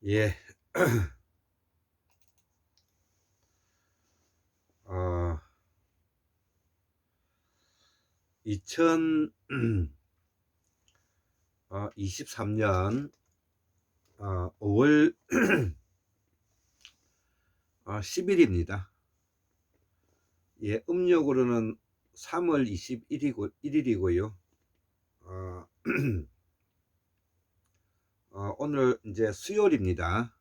예. 어, 2023년 5월 10일입니다. 예, 음력으로는 3월 21일이고요. 오늘 이제 수요일입니다.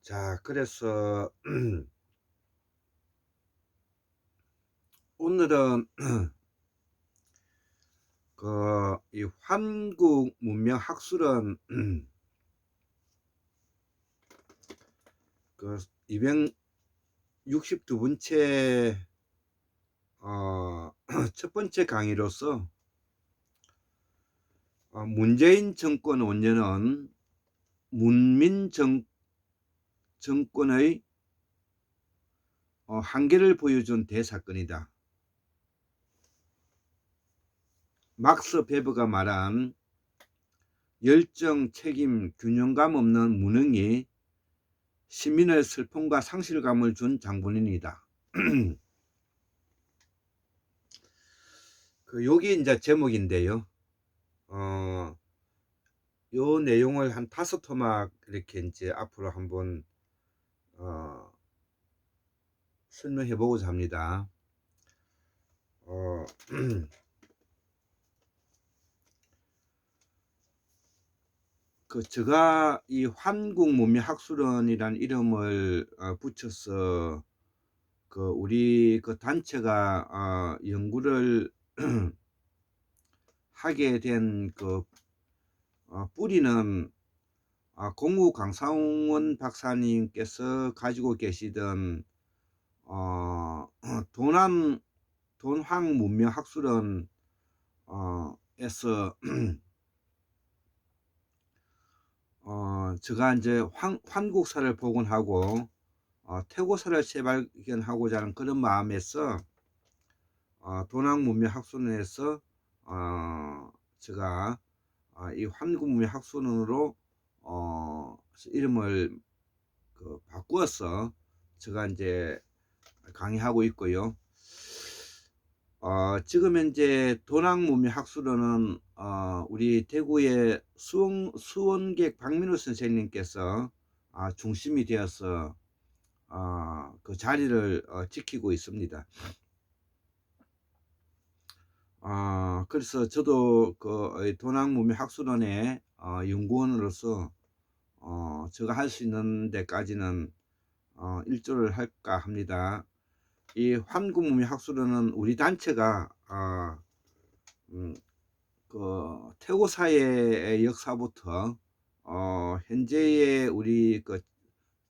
자, 그래서 오늘은 이 환국 문명 학술은 그 262번째 첫 번째 강의로서 문재인 정권 5년은 문민 정권의 한계를 보여준 대사건이다. 막스 베버가 말한 열정, 책임, 균형감 없는 무능이 시민의 슬픔과 상실감을 준 장본인이다. 여기 이제 제목인데요. 요 내용을 한 5토막 이렇게 이제 앞으로 한번 설명해 보고자 합니다. 제가 이 환국문명학술원이라는 이름을 붙여서 우리 단체가 연구를 하게 된 뿌리는 공우 강상원 박사님께서 가지고 계시던 돈황문명학술원 에서 제가 이제 환국사를 복원하고 태고사를 재발견하고자 하는 그런 마음에서 돈황문명학술원에서 제가 이 환국문명학술원으로 이름을 바꾸어서 제가 이제 강의하고 있고요. 지금 현재 돈황문명학술원은 우리 대구의 수원객 박민우 선생님께서 중심이 되어서 그 자리를 지키고 있습니다. 그래서 저도 돈황문명학술원의 연구원으로서 제가 할 수 있는 데까지는 일조를 할까 합니다. 이 환국문명학술원은 우리 단체가 태고 사회의 역사부터 현재의 우리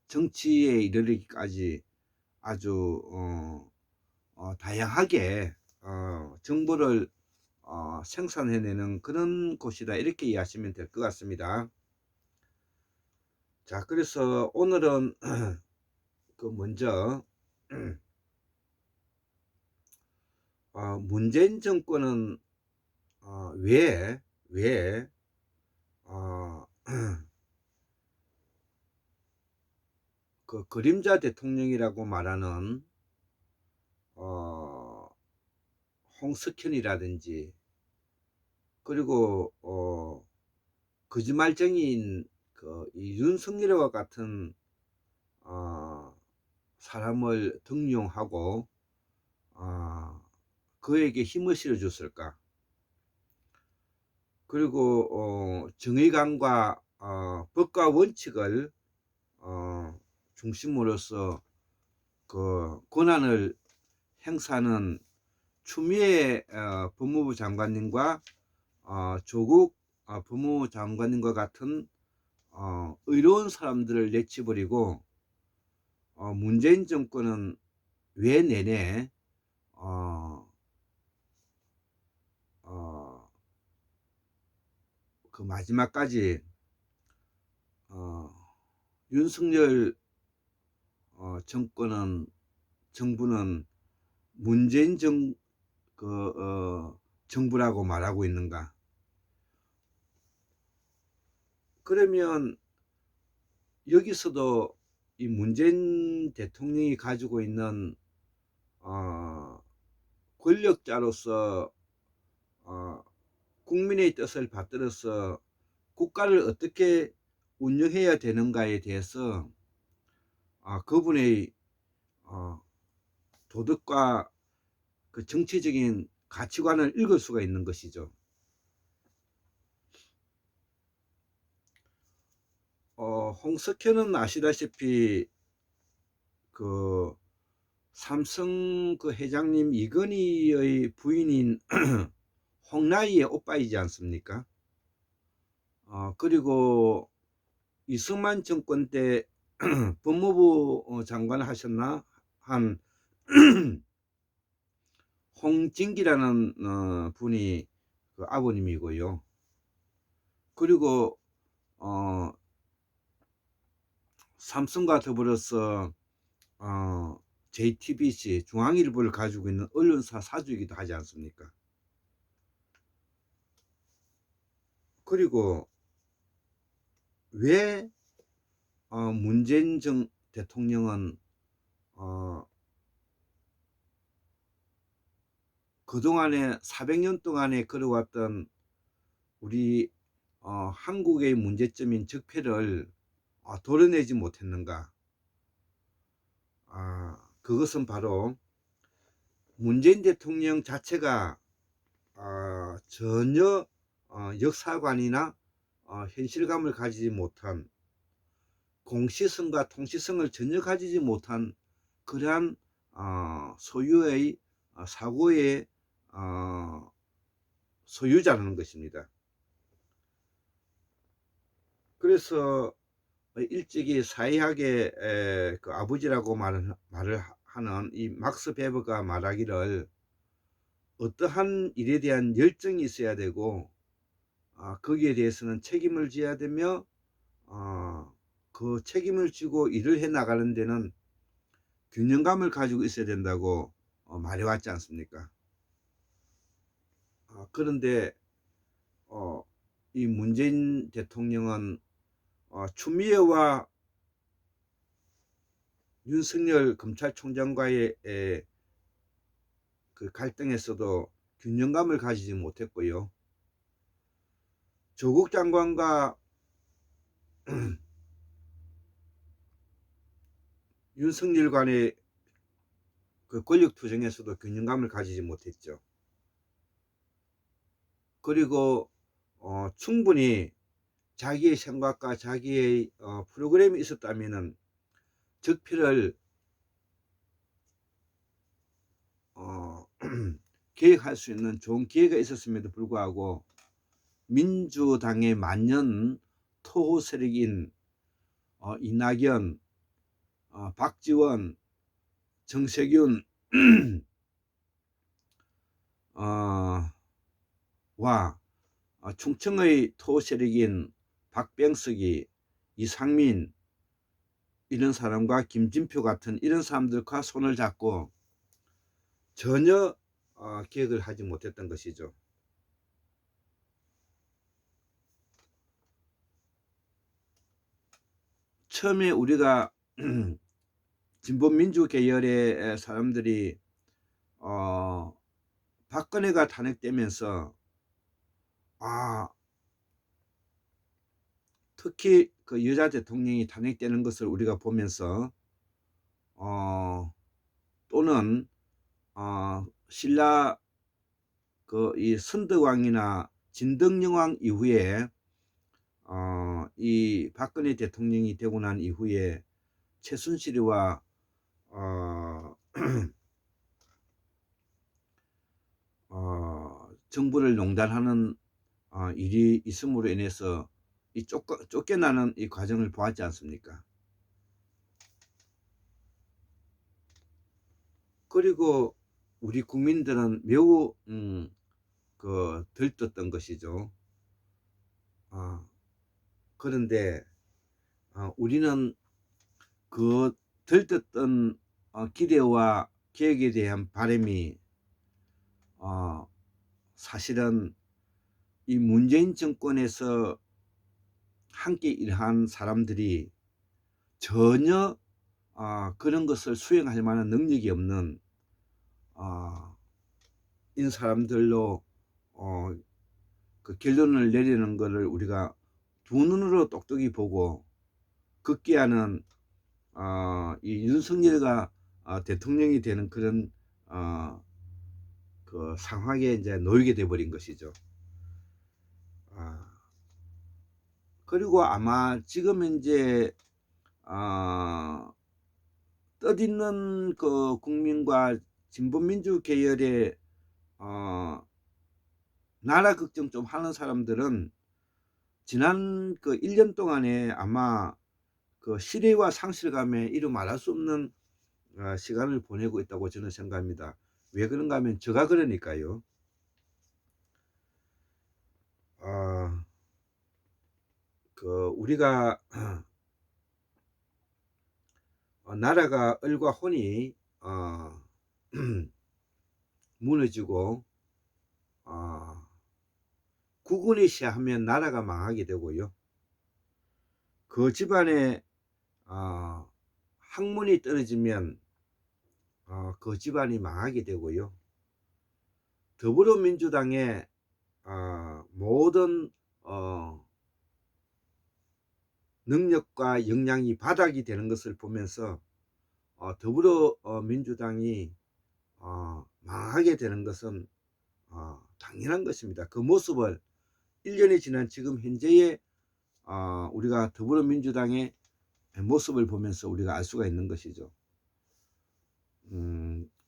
정치에 이르기까지 아주 다양하게 정보를 생산해내는 그런 곳이다, 이렇게 이해하시면 될 것 같습니다. 자, 그래서 오늘은 먼저 문재인 정권은 왜 그림자 대통령이라고 말하는 홍석현이라든지, 그리고 거짓말쟁이인 이 윤석열과 같은 사람을 등용하고 그에게 힘을 실어줬을까? 그리고 정의감과 법과 원칙을 중심으로서 권한을 행사하는 추미애 법무부 장관님과 조국 법무부 장관님과 같은 의로운 사람들을 내치버리고 문재인 정권은 왜 내내 그 마지막까지 윤석열 정부는 문재인 정부라고 말하고 있는가? 그러면 여기서도 이 문재인 대통령이 가지고 있는 권력자로서 국민의 뜻을 받들어서 국가를 어떻게 운영해야 되는가에 대해서 그분의 도덕과 그 정치적인 가치관을 읽을 수가 있는 것이죠. 홍석현은 아시다시피 그 삼성 그 회장님 이건희의 부인인 홍라희의 오빠이지 않습니까? 그리고 이승만 정권 때 법무부 장관 하셨나 한 홍진기라는 분이 그 아버님이고요. 그리고 삼성과 더불어서 JTBC 중앙일보를 가지고 있는 언론사 사주이기도 하지 않습니까? 그리고 왜 문재인 대통령은 그동안에 400년 동안에 걸어왔던 우리 한국의 문제점인 적폐를 도려내지 못했는가? 그것은 바로 문재인 대통령 자체가 전혀 역사관이나 현실감을 가지지 못한, 공시성과 통시성을 전혀 가지지 못한 그러한 소유의 사고의 소유자라는 것입니다. 그래서 일찍이 사회학의 그 아버지라고 말을 하는 이 막스 베버가 말하기를, 어떠한 일에 대한 열정이 있어야 되고 거기에 대해서는 책임을 져야 되며 그 책임을 지고 일을 해 나가는 데는 균형감을 가지고 있어야 된다고 말해왔지 않습니까? 그런데 이 문재인 대통령은 추미애와 윤석열 검찰총장과의 그 갈등에서도 균형감을 가지지 못했고요. 조국 장관과 윤석열 간의 그 권력투쟁에서도 균형감을 가지지 못했죠. 그리고 충분히 자기의 생각과 자기의 프로그램이 있었다면은 적폐를 계획할 수 있는 좋은 기회가 있었음에도 불구하고 민주당의 만년 토호 세력인 이낙연, 박지원, 정세균 와 충청의 토호 세력인 박병석이, 이상민, 이런 사람과 김진표 같은 이런 사람들과 손을 잡고 전혀 기획을 하지 못했던 것이죠. 처음에 우리가 진보민주 계열의 사람들이 박근혜가 탄핵되면서 특히 그 여자 대통령이 탄핵되는 것을 우리가 보면서 또는 신라 그 이 선덕왕이나 진덕영왕 이후에 이 박근혜 대통령이 되고 난 이후에 최순실이와 정부를 농단하는 일이 있음으로 인해서 이 쫓겨나는 이 과정을 보았지 않습니까? 그리고 우리 국민들은 매우 들떴던 것이죠. 그런데 우리는 그 들떴던 기대와 계획에 대한 바람이 어 사실은 이 문재인 정권에서 함께 일한 사람들이 전혀 그런 것을 수행할 만한 능력이 없는 어 인 사람들로 어 그 결론을 내리는 거를 우리가 두 눈으로 똑똑히 보고 급기야는 이 윤석열이가 대통령이 되는 그런 어 그 상황에 이제 놓이게 돼 버린 것이죠. 아 그리고 아마 지금 인제 어 뜻있는 그 국민과 진보민주 계열의 어 나라 걱정 좀 하는 사람들은 지난 그 1년 동안에 아마 그 시대와 상실감에 이루 말할 수 없는 시간을 보내고 있다고 저는 생각합니다. 왜 그런가 하면 제가 그러니까요. 아 그 우리가 나라가 을과 혼이 무너지고 어 국운이 쇠하면 나라가 망하게 되고요. 그 집안에 어 학문이 떨어지면 그 집안이 망하게 되고요. 더불어민주당의 모든 어 능력과 역량이 바닥이 되는 것을 보면서 더불어민주당이 망하게 되는 것은 당연한 것입니다. 그 모습을 1 년이 지난 지금 현재의 우리가 더불어민주당의 모습을 보면서 우리가 알 수가 있는 것이죠.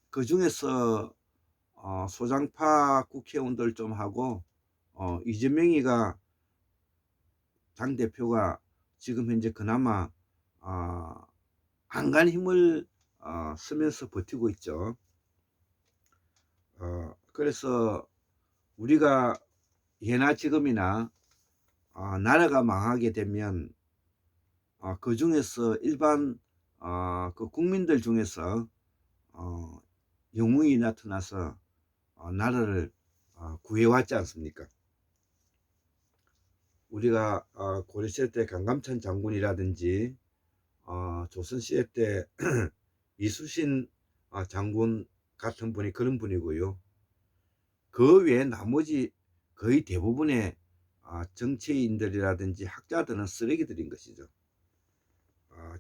그중에서 소장파 국회의원들 좀 하고 이재명이가 당대표가 지금 현재 그나마 안간 힘을 쓰면서 버티고 있죠. 그래서 우리가 예나 지금이나 나라가 망하게 되면 그중에서 일반 그 국민들 중에서 영웅이 나타나서 나라를 구해왔지 않습니까? 우리가 고려시대 때 강감찬 장군이라든지 조선시대 때 이수신 장군 같은 분이 그런 분이고요. 그 외에 나머지 거의 대부분의 정치인들이라든지 학자들은 쓰레기들인 것이죠.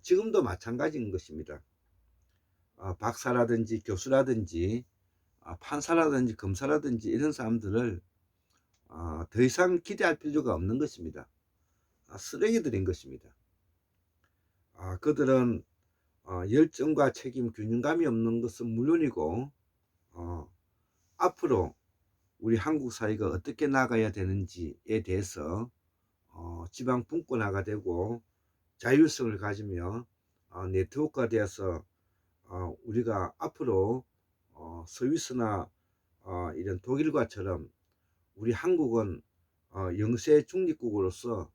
지금도 마찬가지인 것입니다. 박사라든지 교수라든지 판사라든지 검사라든지 이런 사람들을 더 이상 기대할 필요가 없는 것입니다. 쓰레기들인 것입니다. 그들은 열정과 책임, 균형감이 없는 것은 물론이고 앞으로 우리 한국 사회가 어떻게 나가야 되는지에 대해서 지방 분권화가 되고 자율성을 가지며 네트워크가 되어서 우리가 앞으로 스위스나 이런 독일과처럼 우리 한국은 영세 중립국으로서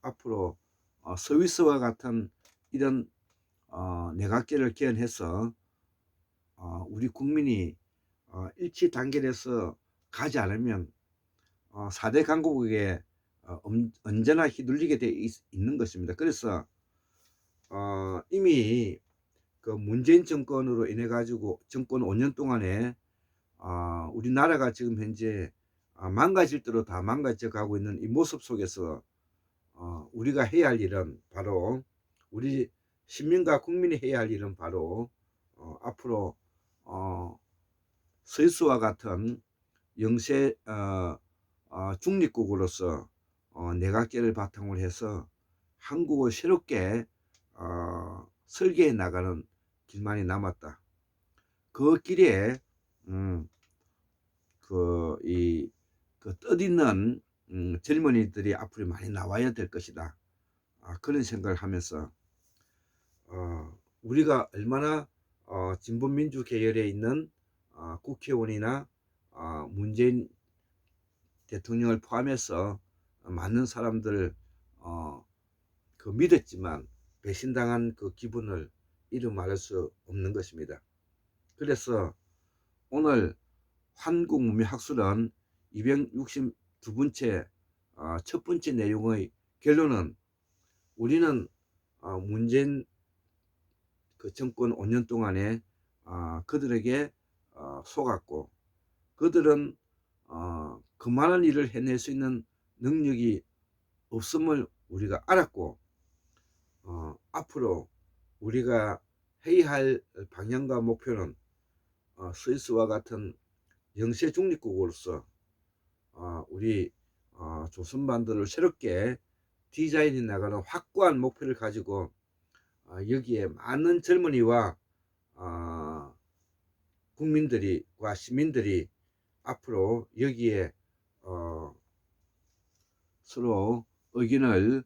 앞으로 스위스와 같은 이런 내각제를 개헌해서 우리 국민이 일치 단결해서 가지 않으면 4대 강국에 언제나 휘둘리게 돼 있는 것입니다. 그래서 이미 그 문재인 정권으로 인해 가지고 정권 5년 동안에 우리나라가 지금 현재 망가질 대로 다 망가져 가고 있는 이 모습 속에서 우리가 해야 할 일은 바로 우리 시민과 국민이 해야 할 일은 바로 앞으로 스위스와 같은 영세 중립국으로서 내각제를 바탕으로 해서 한국을 새롭게 설계해 나가는 길만이 남았다. 그 길에 그 뜻있는 젊은이들이 앞으로 많이 나와야 될 것이다. 그런 생각을 하면서 우리가 얼마나 진보민주 계열에 있는 국회의원이나 문재인 대통령을 포함해서 많은 사람들 그 믿었지만 배신당한 그 기분을 이루 말할 수 없는 것입니다. 그래서 오늘 한국문명학술은 262번째 첫 번째 내용의 결론은 우리는 문재인 그 정권 5년 동안에 그들에게 속았고 그들은 그만한 일을 해낼 수 있는 능력이 없음을 우리가 알았고 앞으로 우리가 해야 할 방향과 목표는 스위스와 같은 영세 중립국으로서 우리 조선반도를 새롭게 디자인해 나가는 확고한 목표를 가지고 여기에 많은 젊은이와 국민들과 시민들이 앞으로 여기에 서로 의견을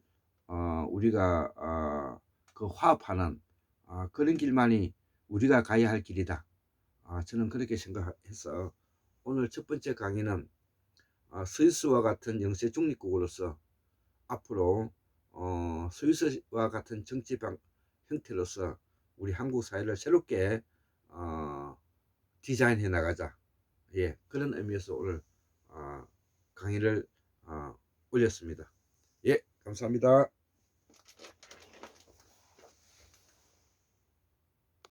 우리가 그 화합하는 그런 길만이 우리가 가야 할 길이다. 저는 그렇게 생각해서 오늘 첫 번째 강의는 스위스와 같은 영세 중립국으로서 앞으로 스위스와 같은 정치 형태로서 우리 한국 사회를 새롭게 디자인해 나가자. 예, 그런 의미에서 오늘 강의를 올렸습니다. 예, 감사합니다.